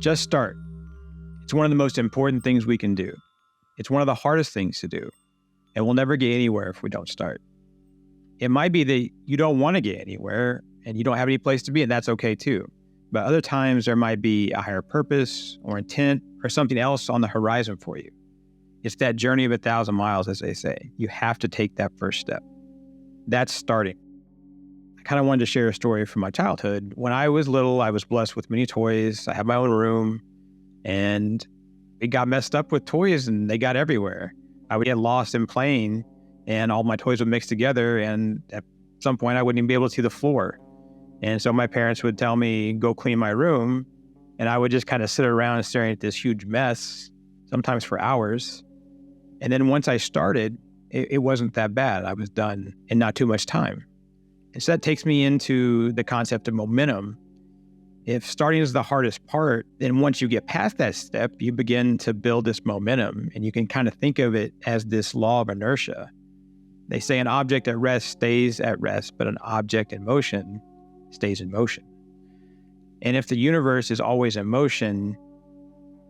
Just start. It's one of the most important things we can do. It's one of the hardest things to do. And we'll never get anywhere if we don't start. It might be that you don't want to get anywhere and you don't have any place to be, and that's okay too. But other times there might be a higher purpose or intent or something else on the horizon for you. It's that journey of 1,000 miles, as they say. You have to take that first step. That's starting. I kind of wanted to share a story from my childhood. When I was little, I was blessed with many toys. I had my own room, and it got messed up with toys, and they got everywhere. I would get lost in playing, and all my toys would mix together, and at some point, I wouldn't even be able to see the floor. And so my parents would tell me, go clean my room, and I would just kind of sit around staring at this huge mess, sometimes for hours. And then once I started, it wasn't that bad. I was done in not too much time. And so that takes me into the concept of momentum. If starting is the hardest part, then once you get past that step, you begin to build this momentum, and you can kind of think of it as this law of inertia. They say an object at rest stays at rest, but an object in motion stays in motion. And if the universe is always in motion,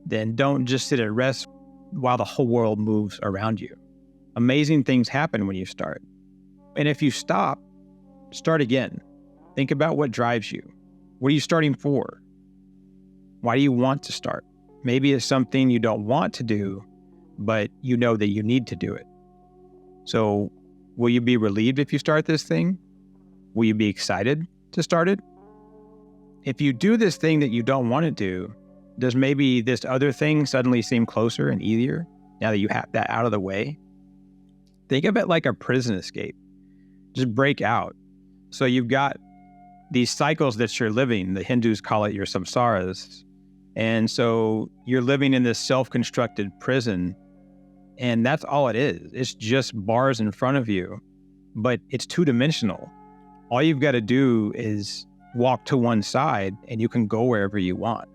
then don't just sit at rest while the whole world moves around you. Amazing things happen when you start. And if you stop, start again. Think about what drives you. What are you starting for? Why do you want to start? Maybe it's something you don't want to do, but you know that you need to do it. So will you be relieved if you start this thing? Will you be excited to start it? If you do this thing that you don't want to do, does maybe this other thing suddenly seem closer and easier now that you have that out of the way? Think of it like a prison escape. Just break out. So you've got these cycles that you're living. The Hindus call it your samsaras. And so you're living in this self-constructed prison, and that's all it is. It's just bars in front of you, but it's two-dimensional. All you've got to do is walk to one side, and you can go wherever you want.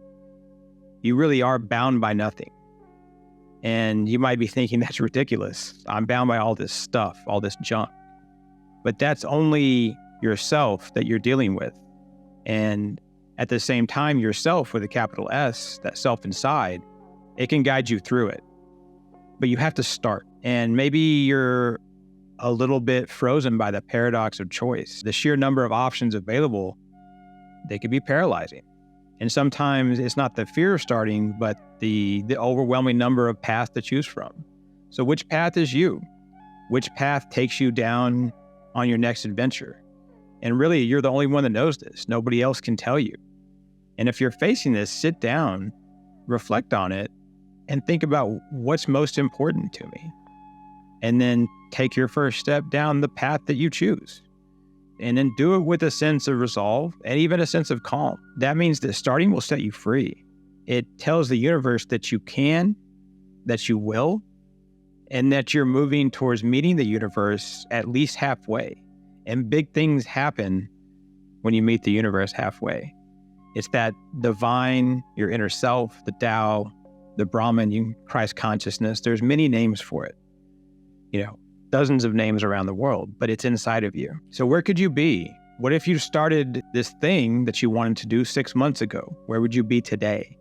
You really are bound by nothing. And you might be thinking, that's ridiculous. I'm bound by all this stuff, all this junk. But that's only yourself that you're dealing with. And at the same time, yourself with a capital S, that self inside, it can guide you through it. But you have to start. And maybe you're a little bit frozen by the paradox of choice. The sheer number of options available, they can be paralyzing. And sometimes it's not the fear of starting, but the overwhelming number of paths to choose from. So which path is you? Which path takes you down on your next adventure? And really, you're the only one that knows this. Nobody else can tell you. And if you're facing this, sit down, reflect on it, and think about what's most important to me. And then take your first step down the path that you choose. And then do it with a sense of resolve and even a sense of calm. That means that starting will set you free. It tells the universe that you can, that you will, and that you're moving towards meeting the universe at least halfway. And big things happen when you meet the universe halfway. It's that divine, your inner self, the Tao, the Brahman, Christ consciousness. There's many names for it. Dozens of names around the world, but it's inside of you. So where could you be? What if you started this thing that you wanted to do 6 months ago? Where would you be today?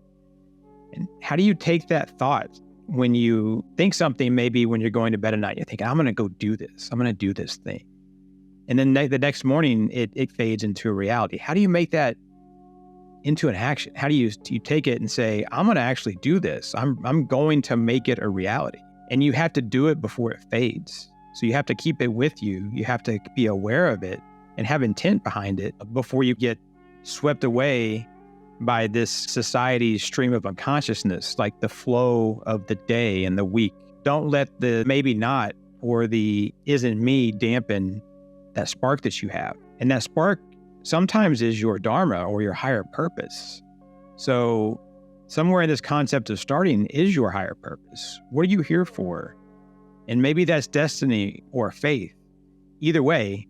And how do you take that thought when you think something, maybe when you're going to bed at night, you think, I'm going to go do this. I'm going to do this thing. And then the next morning, it fades into a reality. How do you make that into an action? How do you take it and say, I'm going to actually do this. I'm going to make it a reality. And you have to do it before it fades. So you have to keep it with you. You have to be aware of it and have intent behind it before you get swept away by this society's stream of unconsciousness, like the flow of the day and the week. Don't let the maybe not or the isn't me dampen that spark that you have. And that spark sometimes is your Dharma or your higher purpose. So somewhere in this concept of starting is your higher purpose. What are you here for? And maybe that's destiny or faith. Either way,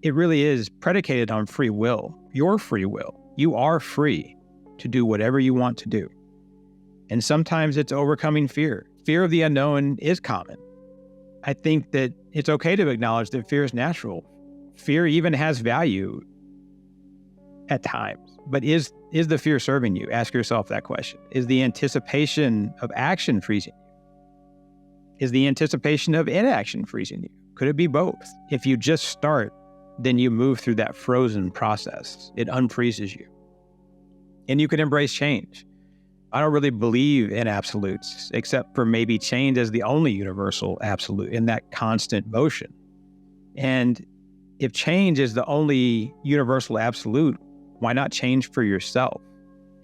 it really is predicated on free will, your free will. You are free to do whatever you want to do. And sometimes it's overcoming fear. Fear of the unknown is common. I think that it's okay to acknowledge that fear is natural. Fear even has value. at times. But is the fear serving you? Ask yourself that question. Is the anticipation of action freezing you? Is the anticipation of inaction freezing you? Could it be both? If you just start, then you move through that frozen process. It unfreezes you. And you can embrace change. I don't really believe in absolutes, except for maybe change as the only universal absolute in that constant motion. And if change is the only universal absolute, why not change for yourself?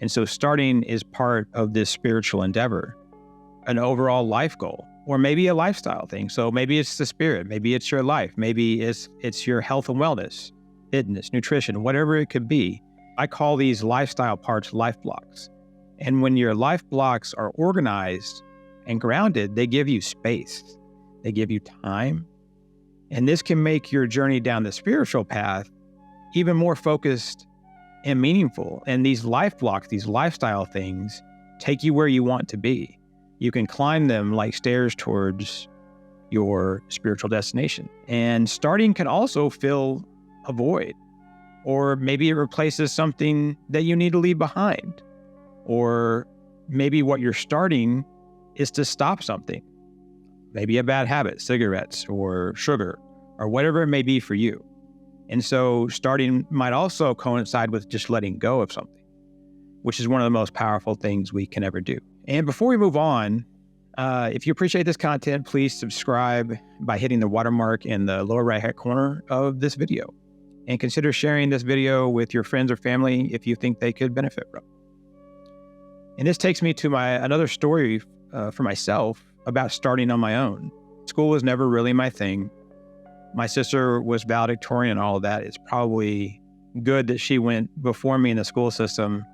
And so starting is part of this spiritual endeavor, an overall life goal, or maybe a lifestyle thing. So maybe it's the spirit, maybe it's your life, maybe it's your health and wellness, fitness, nutrition, whatever it could be. I call these lifestyle parts life blocks. And when your life blocks are organized and grounded, they give you space, they give you time. And this can make your journey down the spiritual path even more focused and meaningful. And these life blocks, these lifestyle things, take you where you want to be. You can climb them like stairs towards your spiritual destination. And starting can also fill a void, or maybe it replaces something that you need to leave behind. Or maybe what you're starting is to stop something, maybe a bad habit, cigarettes or sugar, or whatever it may be for you. And so starting might also coincide with just letting go of something, which is one of the most powerful things we can ever do. And before we move on, if you appreciate this content, please subscribe by hitting the watermark in the lower right-hand corner of this video. And consider sharing this video with your friends or family if you think they could benefit from it. And this takes me to another story for myself about starting on my own. School was never really my thing. My sister was valedictorian and all of that. It's probably good that she went before me in the school system.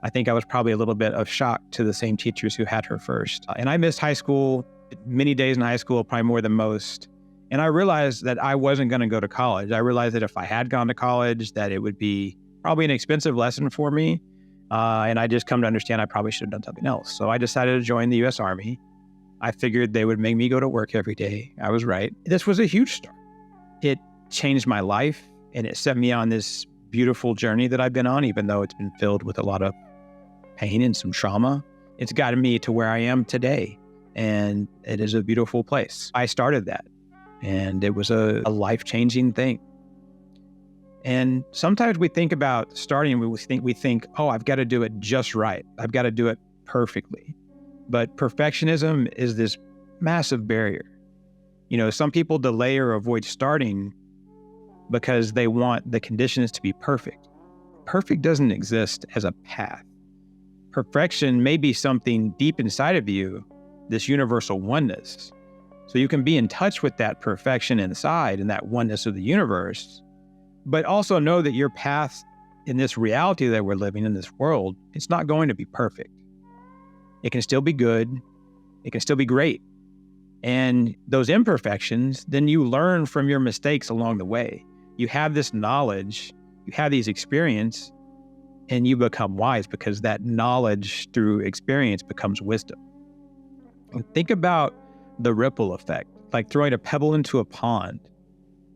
I think I was probably a little bit of shock to the same teachers who had her first. And I missed high school, many days in high school, probably more than most. And I realized that I wasn't going to go to college. I realized that if I had gone to college, that it would be probably an expensive lesson for me. And I just come to understand I probably should have done something else. So I decided to join the U.S. Army. I figured they would make me go to work every day. I was right. This was a huge start. It changed my life, and it set me on this beautiful journey that I've been on, even though it's been filled with a lot of pain and some trauma. It's gotten me to where I am today, and it is a beautiful place. I started that, and it was a life-changing thing. And sometimes we think about starting, we think, oh, I've got to do it just right. I've got to do it perfectly. But perfectionism is this massive barrier. You know, some people delay or avoid starting because they want the conditions to be perfect. Perfect doesn't exist as a path. Perfection may be something deep inside of you, this universal oneness. So you can be in touch with that perfection inside and that oneness of the universe, but also know that your path in this reality that we're living in this world, it's not going to be perfect. It can still be good. It can still be great. And those imperfections, then you learn from your mistakes along the way. You have this knowledge, you have these experience, and you become wise because that knowledge through experience becomes wisdom. And think about the ripple effect, like throwing a pebble into a pond.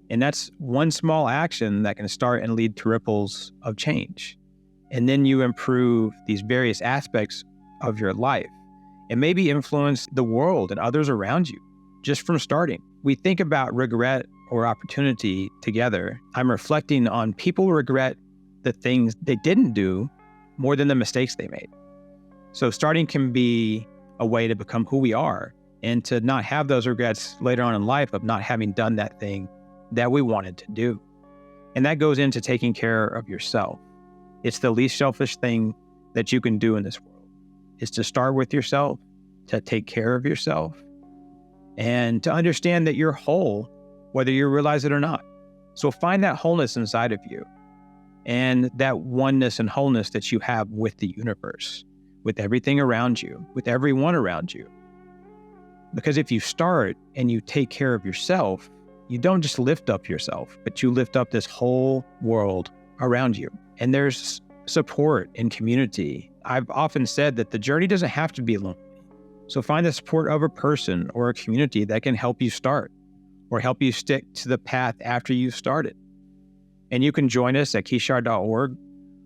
And that's one small action that can start and lead to ripples of change. And then you improve these various aspects of your life and maybe influence the world and others around you just from starting. We think about regret or opportunity together. I'm reflecting on people regret the things they didn't do more than the mistakes they made. So starting can be a way to become who we are and to not have those regrets later on in life of not having done that thing that we wanted to do. And that goes into taking care of yourself. It's the least selfish thing that you can do in this world, is to start with yourself, to take care of yourself, and to understand that you're whole, whether you realize it or not. So find that wholeness inside of you and that oneness and wholeness that you have with the universe, with everything around you, with everyone around you. Because if you start and you take care of yourself, you don't just lift up yourself, but you lift up this whole world around you. And there's support and community. I've often said that the journey doesn't have to be lonely. So find the support of a person or a community that can help you start or help you stick to the path after you've started. And you can join us at kishar.org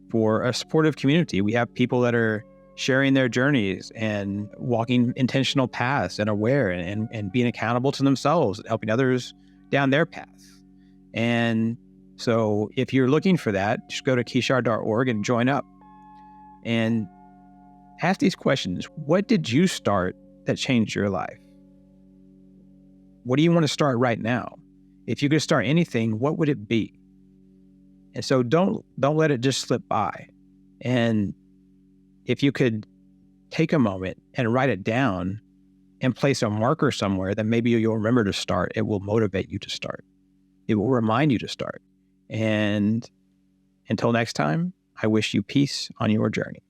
for a supportive community. We have people that are sharing their journeys and walking intentional paths and aware and being accountable to themselves, helping others down their path. And so if you're looking for that, just go to kishar.org and join up and ask these questions. What did you start that changed your life? What do you want to start right now? If you could start anything, what would it be? And so don't let it just slip by. And if you could take a moment and write it down and place a marker somewhere, then maybe you'll remember to start. It will motivate you to start. It will remind you to start. And until next time, I wish you peace on your journey.